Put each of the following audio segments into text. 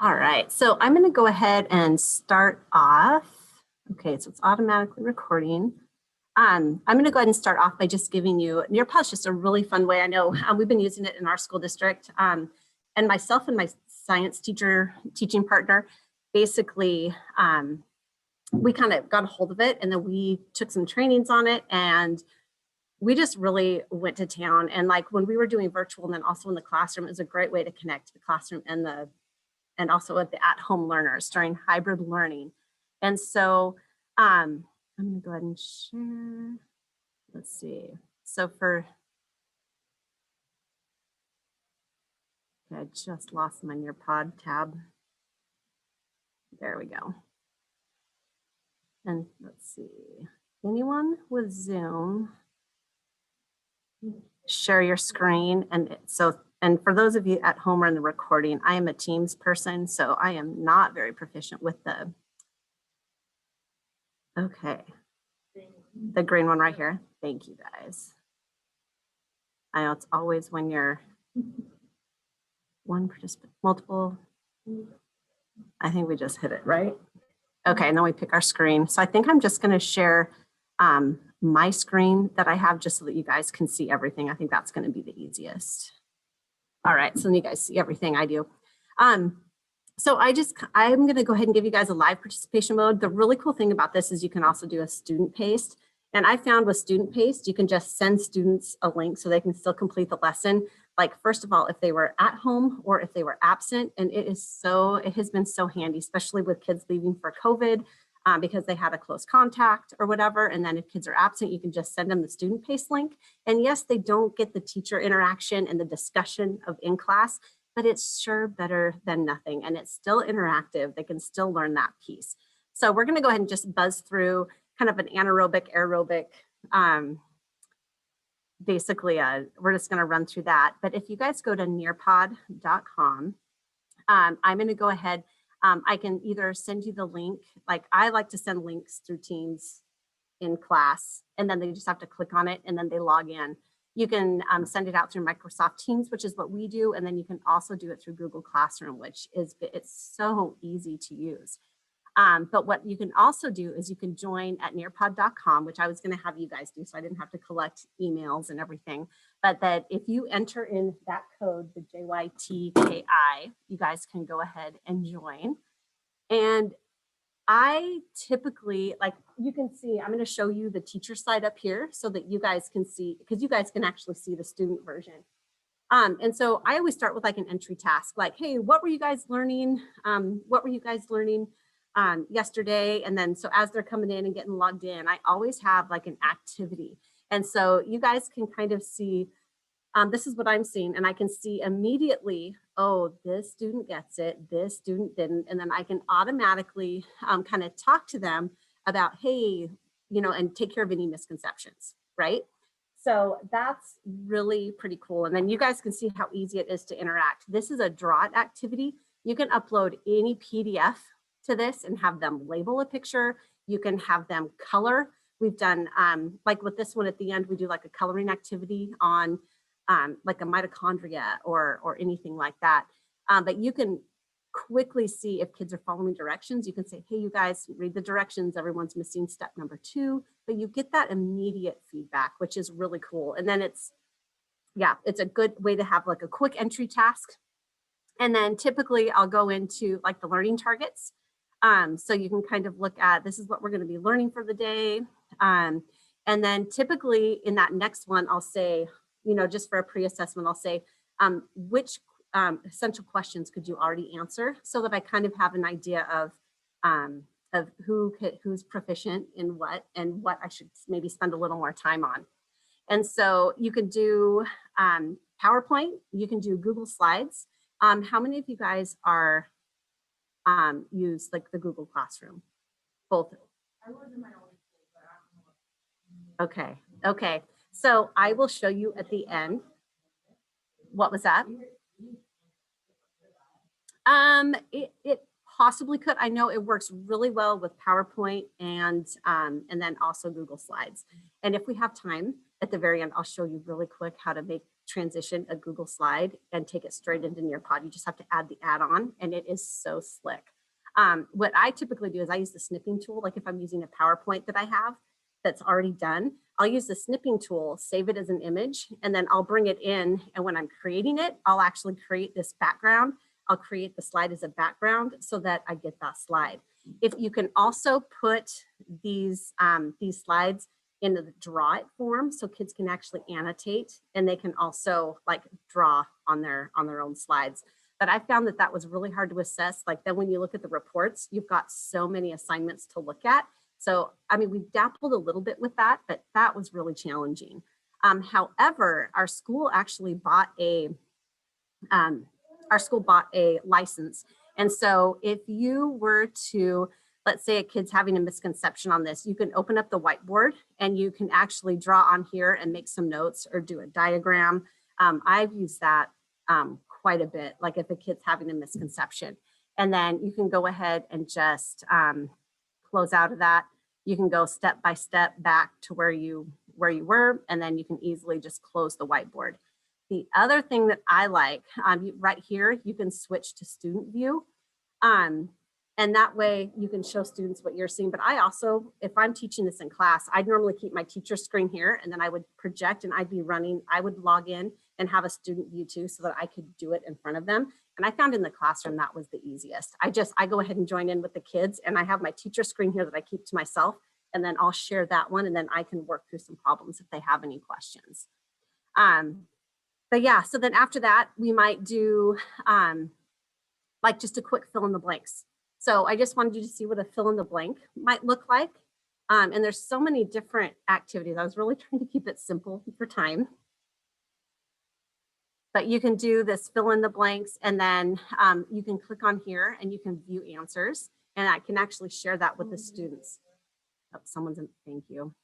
All right, so I'm going to go ahead and start off. Okay, so it's automatically recording. I'm going to go ahead and start off by just giving you Nearpod is just a really fun way. I know we've been using it in our school district, and myself and my science teaching partner, basically, we kind of got a hold of it, and then we took some trainings on it, and we just really went to town. And like when we were doing virtual, and then also in the classroom, it was a great way to connect the classroom and also with the at-home learners during hybrid learning. And so I'm gonna go ahead and share. Let's see. So I just lost my Nearpod tab. There we go. And let's see, anyone with Zoom, share your screen. And for those of you at home or in the recording, I am a Teams person, so I am not very proficient with the green one right here. Thank you guys. I know it's always when you're one participant, multiple. I think we just hit it, right? Okay, and then we pick our screen. So I think I'm just going to share my screen that I have just so that you guys can see everything. I think that's going to be the easiest. All right, so then you guys see everything I do. So I'm going to go ahead and give you guys a live participation mode. The really cool thing about this is you can also do a student paste. And I found with student paste, you can just send students a link so they can still complete the lesson. Like, first of all, if they were at home or if they were absent, and it has been so handy, especially with kids leaving for COVID because they had a close contact or whatever. And then if kids are absent, you can just send them the student paste link. And yes, they don't get the teacher interaction and the discussion of in class, but it's sure better than nothing. And it's still interactive. They can still learn that piece. So we're going to go ahead and just buzz through kind of an anaerobic, aerobic. Basically, we're just going to run through that. But if you guys go to nearpod.com, I'm going to go ahead. I can either send you the link. Like I like to send links through Teams in class, and then they just have to click on it and then they log in. You can send it out through Microsoft Teams, which is what we do. And then you can also do it through Google Classroom, it's so easy to use. But what you can also do is you can join at nearpod.com, which I was going to have you guys do, so I didn't have to collect emails and everything. But that if you enter in that code, the JYTKI, you guys can go ahead and join. And I typically, like you can see, I'm going to show you the teacher side up here so that you guys can see, because you guys can actually see the student version. And so I always start with like an entry task, like, hey, what were you guys learning? Yesterday? And then so as they're coming in and getting logged in, I always have like an activity. And so you guys can kind of see, this is what I'm seeing, and I can see immediately, oh, this student gets it, this student didn't. And then I can automatically kind of talk to them about, hey, and take care of any misconceptions, right? So that's really pretty cool. And then you guys can see how easy it is to interact. This is a draw it activity. You can upload any PDF to this and have them label a picture. You can have them color. We've done, like with this one at the end, we do like a coloring activity on like a mitochondria or anything like that. But you can quickly see if kids are following directions. You can say, hey, you guys read the directions. Everyone's missing step number 2, but you get that immediate feedback, which is really cool. And then it's a good way to have like a quick entry task. And then typically I'll go into like the learning targets. So you can kind of look at, this is what we're going to be learning for the day. And then typically in that next one, I'll say, just for a pre-assessment, I'll say, which essential questions could you already answer, so that I kind of have an idea of who's proficient in what and what I should maybe spend a little more time on. And so you can do PowerPoint, you can do Google Slides. How many of you guys are use like the Google Classroom? Both. I was in my own school, but I don't know. Okay. So I will show you at the end. What was that? It possibly could. I know it works really well with PowerPoint and then also Google Slides. And if we have time, at the very end, I'll show you really quick how to transition a Google slide and take it straight into Nearpod. You just have to add the add-on, and it is so slick. What I typically do is I use the snipping tool. Like if I'm using a PowerPoint that I have that's already done, I'll use the snipping tool, save it as an image, and then I'll bring it in. And when I'm creating it, I'll actually create this background. I'll create the slide as a background so that I get that slide. If you can also put these slides in the draw it form, so kids can actually annotate, and they can also like draw on their own slides. But I found that that was really hard to assess. Like then when you look at the reports, you've got so many assignments to look at. So, I mean, we dabbled a little bit with that, but that was really challenging. However, our school actually bought a license. And so if you were to, let's say a kid's having a misconception on this, you can open up the whiteboard and you can actually draw on here and make some notes or do a diagram. I've used that quite a bit, like if a kid's having a misconception. And then you can go ahead and just close out of that. You can go step by step back to where you were, and then you can easily just close the whiteboard. The other thing that I like, right here, you can switch to student view. And that way you can show students what you're seeing. But I also, if I'm teaching this in class, I'd normally keep my teacher screen here, and then I would project and I'd be running, I would log in and have a student view too, so that I could do it in front of them. And I found in the classroom, that was the easiest. I go ahead and join in with the kids, and I have my teacher screen here that I keep to myself, and then I'll share that one, and then I can work through some problems if they have any questions. But yeah, so then after that, we might do like just a quick fill in the blanks. So I just wanted you to see what a fill in the blank might look like. And there's so many different activities. I was really trying to keep it simple for time. But you can do this fill in the blanks, and then you can click on here and you can view answers, and I can actually share that with the students. Oh, someone's in, thank you.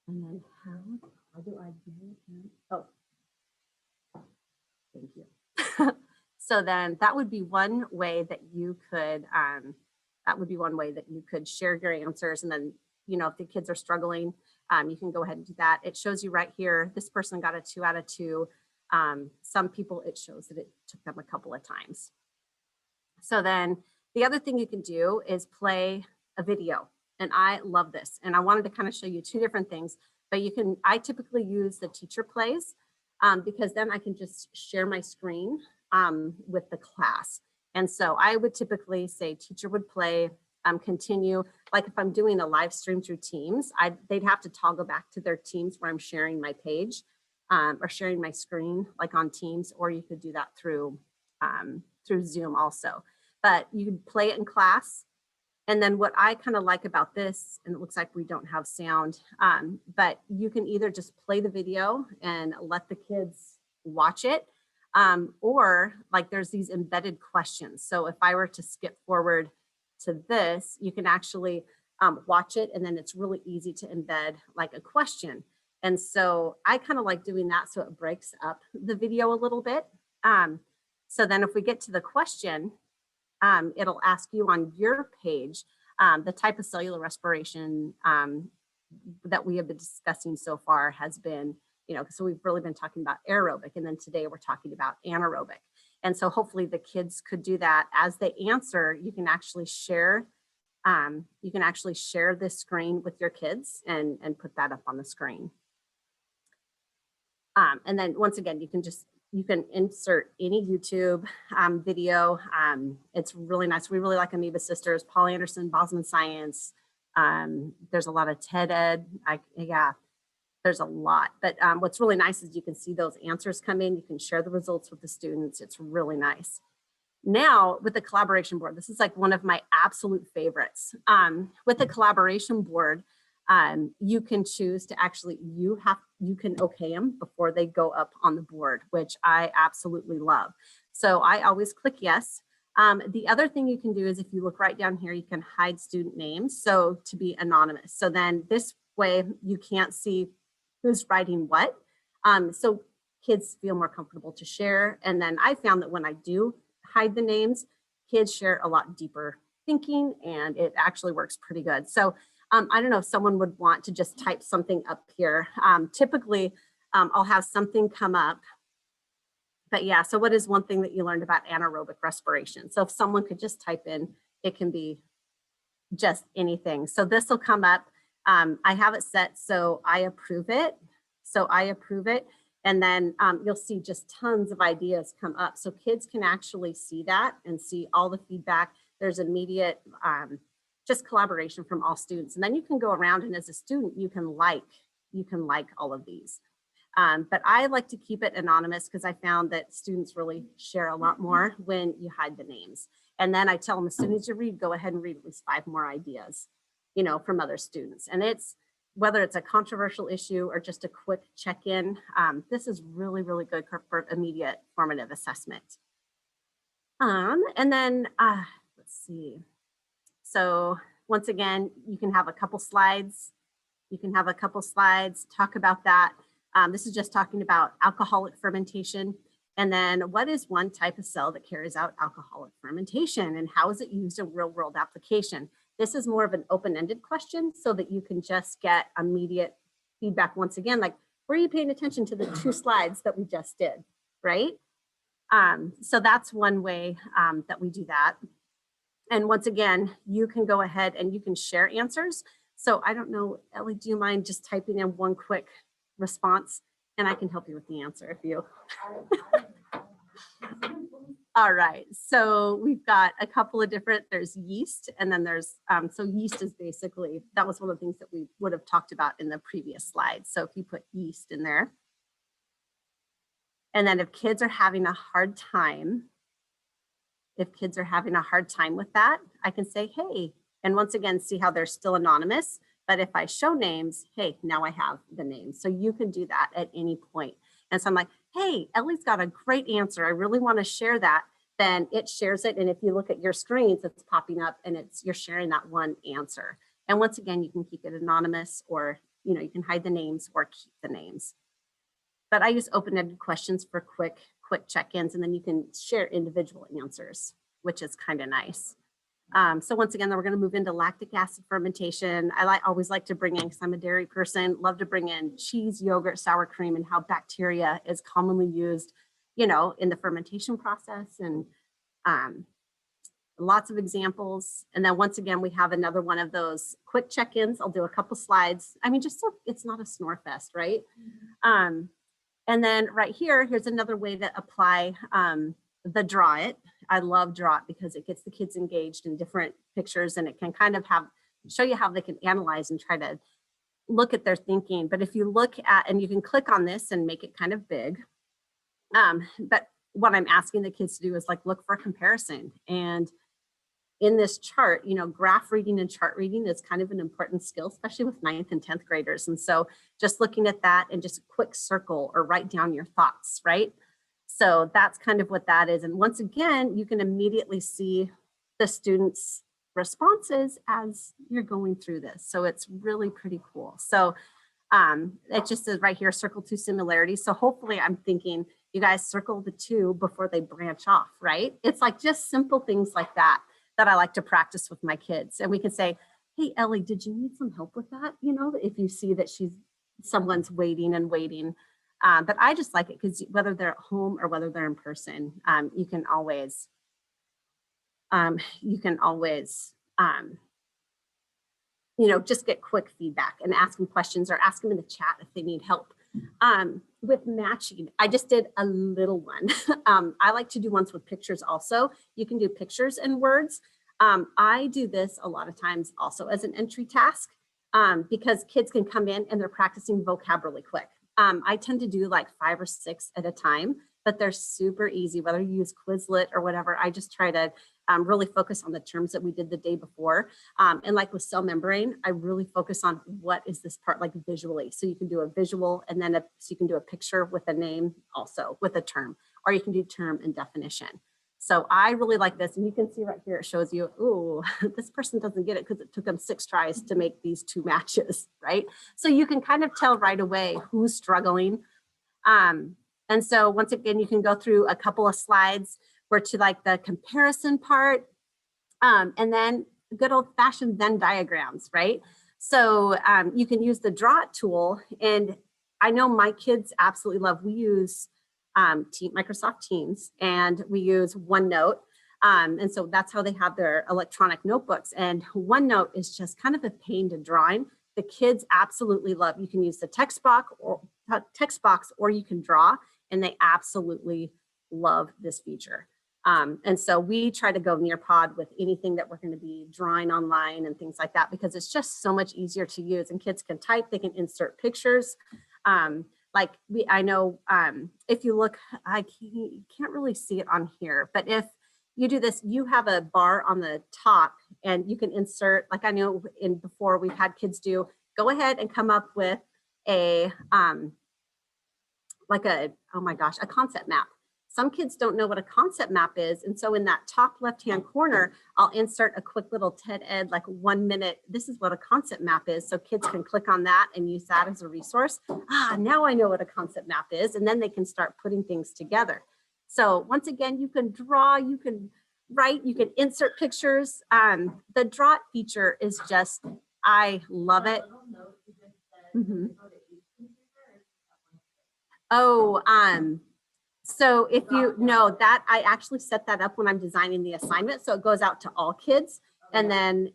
And then how do I do it? Oh, thank you. So then that would be one way that you could, share your answers. And then, you know, if the kids are struggling, you can go ahead and do that. It shows you right here, this person got a 2 out of 2. Some people, it shows that it took them a couple of times. So then the other thing you can do is play a video. And I love this. And I wanted to kind of show you 2 different things, but I typically use the teacher plays because then I can just share my screen with the class. And so I would typically say teacher would play, continue. Like if I'm doing a live stream through Teams, they'd have to toggle back to their Teams where I'm sharing my page or sharing my screen like on Teams, or you could do that through Zoom also. But you could play it in class. And then what I kind of like about this, and it looks like we don't have sound, but you can either just play the video and let the kids watch it, or like there's these embedded questions. So if I were to skip forward to this, you can actually watch it, and then it's really easy to embed like a question. And so I kind of like doing that, so it breaks up the video a little bit. So then if we get to the question, it'll ask you on your page the type of cellular respiration that we have been discussing so far has been, you know, so we've really been talking about aerobic, and then today we're talking about anaerobic. And so hopefully the kids could do that. As they answer, you can actually share this screen with your kids and put that up on the screen. And then once again, you can insert any YouTube video. It's really nice. We really like Amoeba Sisters, Paul Anderson, Bosman Science. There's a lot of TED Ed. There's a lot. But what's really nice is you can see those answers come in. You can share the results with the students. It's really nice. Now with the collaboration board, this is like one of my absolute favorites. With the collaboration board, you can choose to actually, you can okay them before they go up on the board, which I absolutely love. So I always click yes. The other thing you can do is if you look right down here, you can hide student names. So to be anonymous. So then this way you can't see who's writing what. So kids feel more comfortable to share. And then I found that when I do hide the names, kids share a lot deeper thinking, and it actually works pretty good. So I don't know if someone would want to just type something up here. Typically, I'll have something come up. But yeah, so what is one thing that you learned about anaerobic respiration? So if someone could just type in, it can be just anything. So this will come up. I have it set so I approve it. So I approve it. And then you'll see just tons of ideas come up. So kids can actually see that and see all the feedback. There's immediate just collaboration from all students. And then you can go around, and as a student, you can like all of these. But I like to keep it anonymous because I found that students really share a lot more when you hide the names. And then I tell them, as soon as you read, go ahead and read at least 5 more ideas, you know, from other students. And it's, whether it's a controversial issue or just a quick check-in, this is really, really good for immediate formative assessment. And then let's see. So once again, you can have a couple slides. You can have a couple slides, talk about that. This is just talking about alcoholic fermentation. And then what is one type of cell that carries out alcoholic fermentation, and how is it used in real world application? This is more of an open-ended question so that you can just get immediate feedback. Once again, like, were you paying attention to the 2 slides that we just did, right? So that's one way that we do that. And once again, you can go ahead and you can share answers. So I don't know, Ellie, do you mind just typing in one quick response, and I can help you with the answer if you. All right, so we've got a couple of different, there's yeast, and then there's, so yeast is basically, that was one of the things that we would have talked about in the previous slide. So if you put yeast in there, and then if kids are having a hard time, with that, I can say, hey, and once again, see how they're still anonymous. But if I show names, hey, now I have the names. So you can do that at any point. And so I'm like, hey, Ellie's got a great answer. I really want to share that. Then it shares it. And if you look at your screens, it's popping up and you're sharing that one answer. And once again, you can keep it anonymous, or, you know, you can hide the names or keep the names. But I use open-ended questions for quick check-ins, and then you can share individual answers, which is kind of nice. So once again, then we're going to move into lactic acid fermentation. I always like to bring in, because I'm a dairy person, love to bring in cheese, yogurt, sour cream, and how bacteria is commonly used, you know, in the fermentation process, and lots of examples. And then once again, we have another one of those quick check-ins. I'll do a couple slides. I mean, just so it's not a snore fest, right? And then right here, here's another way to apply the draw it. I love draw it because it gets the kids engaged in different pictures, and it can kind of show you how they can analyze and try to look at their thinking. But if you look at, and you can click on this and make it kind of big. But what I'm asking the kids to do is like, look for comparison. And in this chart, you know, graph reading and chart reading is kind of an important skill, especially with 9th and 10th graders. And so just looking at that and just a quick circle or write down your thoughts, right? So that's kind of what that is. And once again, you can immediately see the students' responses as you're going through this. So it's really pretty cool. So it just says right here, circle 2 similarities. So hopefully I'm thinking you guys circle the 2 before they branch off, right? It's like just simple things like that I like to practice with my kids. And we can say, hey, Ellie, did you need some help with that? You know, if you see that someone's waiting and waiting. But I just like it because whether they're at home or whether they're in person, you can always, you know, just get quick feedback and ask them questions, or ask them in the chat if they need help. With matching, I just did a little one. I like to do ones with pictures also. You can do pictures and words. I do this a lot of times also as an entry task because kids can come in and they're practicing vocab really quick. I tend to do like 5 or 6 at a time, but they're super easy, whether you use Quizlet or whatever. I just try to really focus on the terms that we did the day before. And like with cell membrane, I really focus on what is this part like visually. So you can do a visual, and then so you can do a picture with a name also with a term, or you can do term and definition. So I really like this. And you can see right here, it shows you, ooh, this person doesn't get it because it took them 6 tries to make these 2 matches, right? So you can kind of tell right away who's struggling. And so once again, you can go through a couple of slides where to like the comparison part, and then good old fashioned Venn diagrams, right? So you can use the Draw It tool. And I know my kids absolutely love, we use Microsoft Teams, and we use OneNote. And so that's how they have their electronic notebooks. And OneNote is just kind of a pain to draw in. The kids absolutely love. You can use the text box or you can draw, and they absolutely love this feature. And so we try to go Nearpod with anything that we're going to be drawing online and things like that, because it's just so much easier to use, and kids can type, they can insert pictures. I know if you look, you can't really see it on here, but if you do this, you have a bar on the top and you can insert, like I know before we've had kids do, go ahead and come up with a, oh my gosh, a concept map. Some kids don't know what a concept map is. And so in that top left-hand corner, I'll insert a quick little TED Ed, like 1 minute, this is what a concept map is. So kids can click on that and use that as a resource. Now I know what a concept map is. And then they can start putting things together. So once again, you can draw, you can write, you can insert pictures. The Draw It feature is just, I love it. Mm-hmm. So if you know that, I actually set that up when I'm designing the assignment. So it goes out to all kids, and then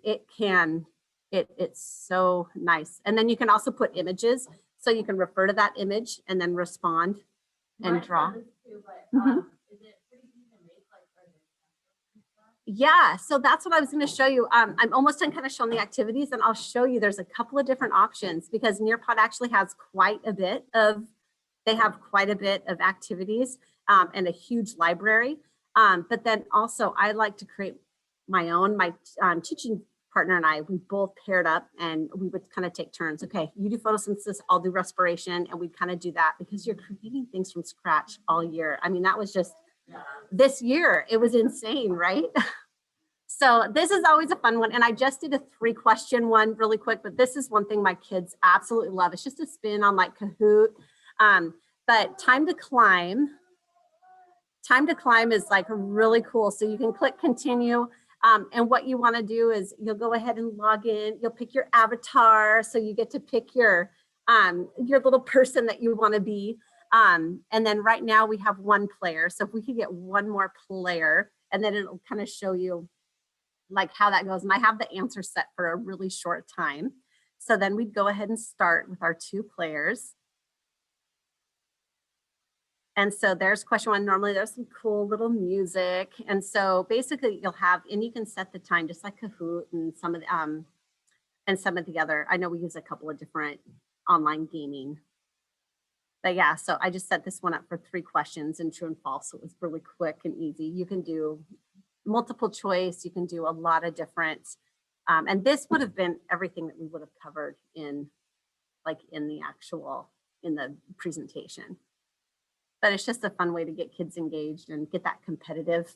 it's so nice. And then you can also put images. So you can refer to that image and then respond and draw. Yeah, so that's what I was going to show you. I'm almost done kind of showing the activities, and I'll show you there's a couple of different options, because Nearpod actually has quite a bit of activities and a huge library. But then also I like to create my own. My teaching partner and I, we both paired up and we would kind of take turns. Okay, you do photosynthesis, I'll do respiration, and we'd kind of do that, because you're creating things from scratch all year. I mean, that was just this year. It was insane, right? So this is always a fun one. And I just did a 3-question one really quick, but this is one thing my kids absolutely love. It's just a spin on like Kahoot. But time to climb is like really cool. So you can click continue. And what you want to do is you'll go ahead and log in. You'll pick your avatar. So you get to pick your little person that you want to be. And then right now we have 1 player. So if we could get 1 more player, and then it'll kind of show you like how that goes. And I have the answer set for a really short time. So then we'd go ahead and start with our 2 players. And so there's question 1. Normally there's some cool little music. And so basically you'll have, and you can set the time just like Kahoot and some of the other, I know we use a couple of different online gaming. But yeah, so I just set this one up for 3 questions in true and false. So it was really quick and easy. You can do multiple choice. You can do a lot of different, and this would have been everything that we would have covered in the presentation. But it's just a fun way to get kids engaged and get that competitive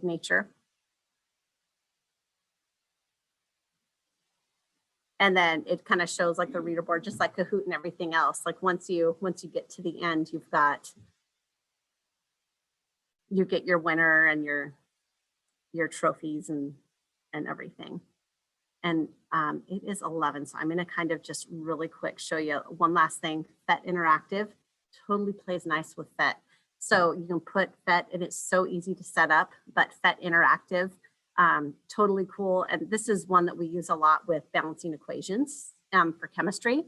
nature. And then it kind of shows like the reader board, just like Kahoot and everything else. Like once you get to the end, you get your winner and your trophies and everything. And it is 11. So I'm going to kind of just really quick show you one last thing. FET Interactive totally plays nice with FET. So you can put FET, and it's so easy to set up, but FET Interactive, totally cool. And this is one that we use a lot with balancing equations for chemistry.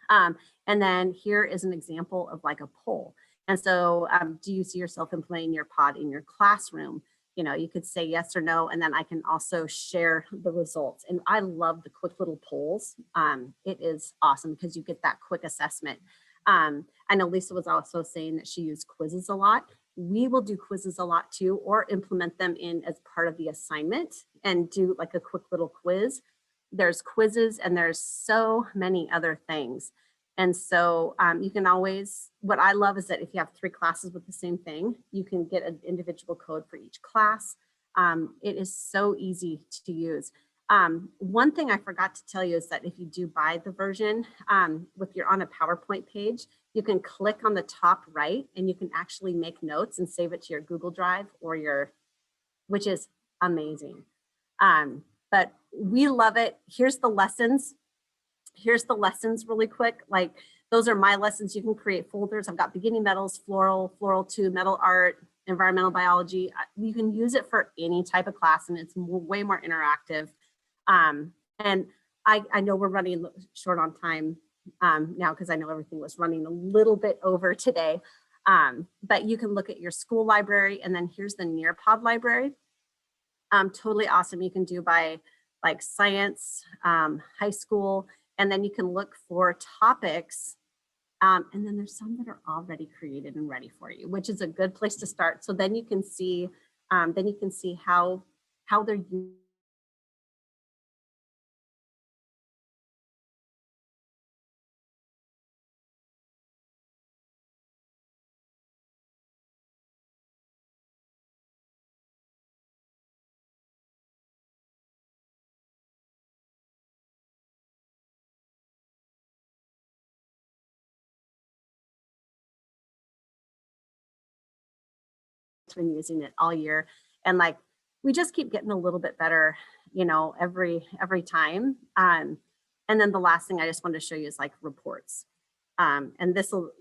And then here is an example of like a poll. And so do you see yourself implementing Nearpod in your classroom? You know, you could say yes or no, and then I can also share the results. And I love the quick little polls. It is awesome because you get that quick assessment. I know Lisa was also saying that she used quizzes a lot. We will do quizzes a lot too, or implement them in as part of the assignment and do like a quick little quiz. There's quizzes and there's so many other things. And so you can always, what I love is that if you have 3 classes with the same thing, you can get an individual code for each class. It is so easy to use. One thing I forgot to tell you is that if you do buy the version, if you're on a PowerPoint page, you can click on the top right and you can actually make notes and save it to your Google Drive or which is amazing. but we love it. Here's the lessons. Here's the lessons really quick. Like those are my lessons. You can create folders. I've got beginning metals, floral 2, metal art, environmental biology. You can use it for any type of class, and it's way more interactive. And I know we're running short on time now because I know everything was running a little bit over today. But you can look at your school library, and then here's the Nearpod library. Totally awesome. You can do by like science, high school, and then you can look for topics. And then there's some that are already created and ready for you, which is a good place to start. So then you can see, how they're used. Been using it all year, and like we just keep getting a little bit better, you know, every time. And then the last thing I just wanted to show you is like reports, and this will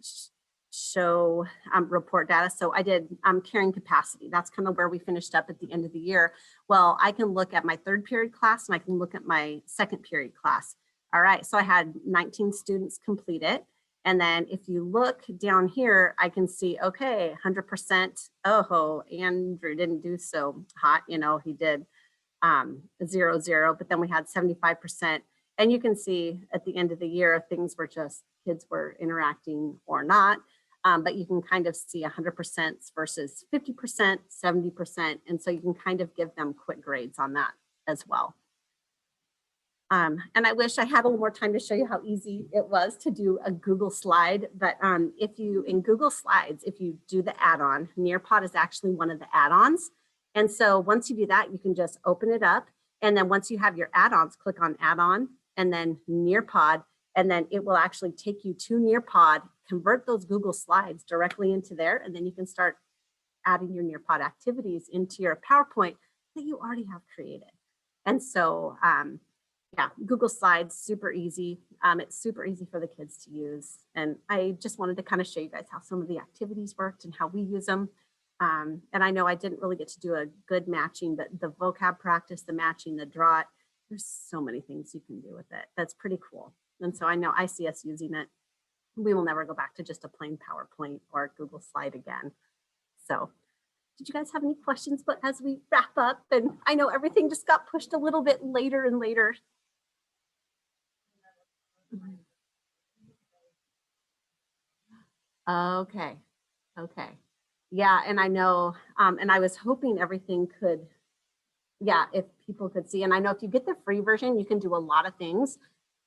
show report data. So I did carrying capacity. That's kind of where we finished up at the end of the year. Well, I can look at my 3rd period class, and I can look at my 2nd period class. All right, so I had 19 students complete it. And then if you look down here, I can see, okay, 100%, oh, Andrew didn't do so hot, you know, he did 0, but then we had 75%. And you can see at the end of the year, things were just, kids were interacting or not, but you can kind of see 100% versus 50%, 70%. And so you can kind of give them quick grades on that as well. And I wish I had a little more time to show you how easy it was to do a Google slide. But if you, in Google Slides, if you do the add-on, Nearpod is actually one of the add-ons. And so once you do that, you can just open it up. And then once you have your add-ons, click on add-on and then Nearpod. And then it will actually take you to Nearpod, convert those Google Slides directly into there. And then you can start adding your Nearpod activities into your PowerPoint that you already have created. And so, yeah, Google Slides, super easy. It's super easy for the kids to use. And I just wanted to kind of show you guys how some of the activities worked and how we use them. And I know I didn't really get to do a good matching, but the vocab practice, the matching, the draw it, there's so many things you can do with it. That's pretty cool. And so I know I see us using it. We will never go back to just a plain PowerPoint or Google slide again. So did you guys have any questions? But as we wrap up, and I know everything just got pushed a little bit later and later. Okay. Yeah, and I know, and I was hoping everything could, yeah, if people could see. And I know if you get the free version, you can do a lot of things.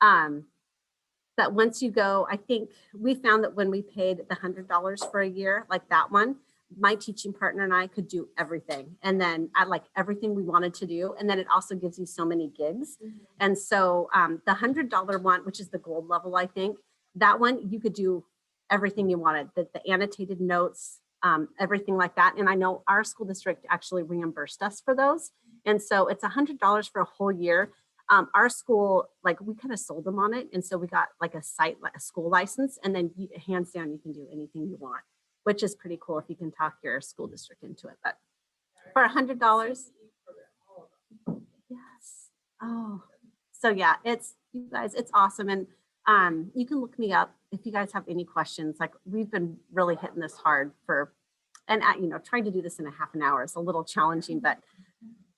But once you go, I think we found that when we paid the $100 for a year, like that one, my teaching partner and I could do everything. And then I like everything we wanted to do. And then it also gives you so many gigs. And so the $100 one, which is the gold level, I think, that one, you could do everything you wanted, the annotated notes, everything like that. And I know our school district actually reimbursed us for those. And so it's $100 for a whole year. Our school, like we kind of sold them on it. And so we got like a site, like a school license, and then hands down, you can do anything you want, which is pretty cool if you can talk your school district into it. But for $100, yes. Oh, so yeah, it's, you guys, it's awesome. And you can look me up if you guys have any questions. Like we've been really hitting this hard for, and you know, trying to do this in a half an hour is a little challenging, but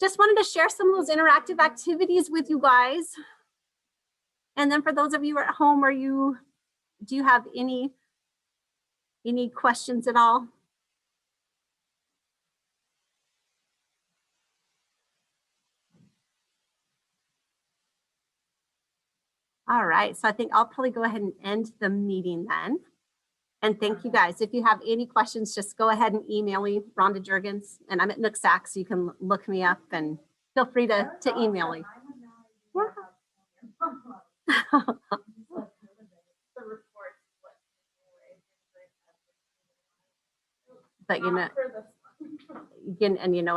just wanted to share some of those interactive activities with you guys. And then for those of you at home, do you have any questions at all? All right, so I think I'll probably go ahead and end the meeting then. And thank you guys. If you have any questions, just go ahead and email me, Rhonda Juergens, and I'm at Nooksack, so you can look me up and feel free to email me. Yeah. But you know, and you know,